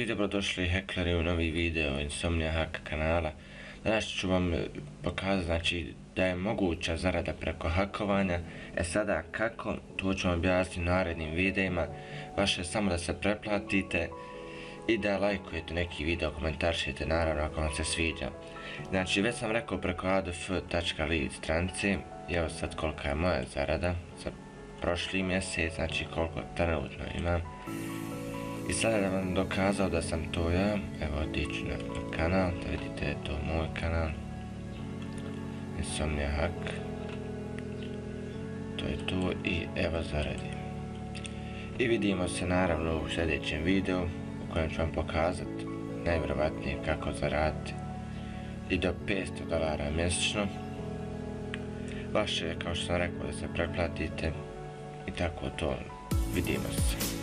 I dobrodošli hekleri u novi video Insomnia Hack kanala. Danas ću vam pokazati da je moguća zarada preko hakovanja. Sada kako, to ću vam objasniti u narednim videima. Vaše je samo da se pretplatite i da lajkujete neki video, komentaršite naravno ako vam se sviđa. Znači već sam rekao preko adf.lead stranice, evo sad kolika je moja zarada za prošli mjesec, znači koliko trenutno imam. I sada da vam dokazao da sam to ja, evo otiću na kanal, da vidite to moj kanal, Insomnia Hack, to je to i evo zaradi. I vidimo se naravno u sljedećem videu u kojem ću vam pokazati najvjerovatnije kako zaraditi i do $500 mjesečno. Vaše je, kao što sam rekao, da se pretplatite i tako to, vidimo se.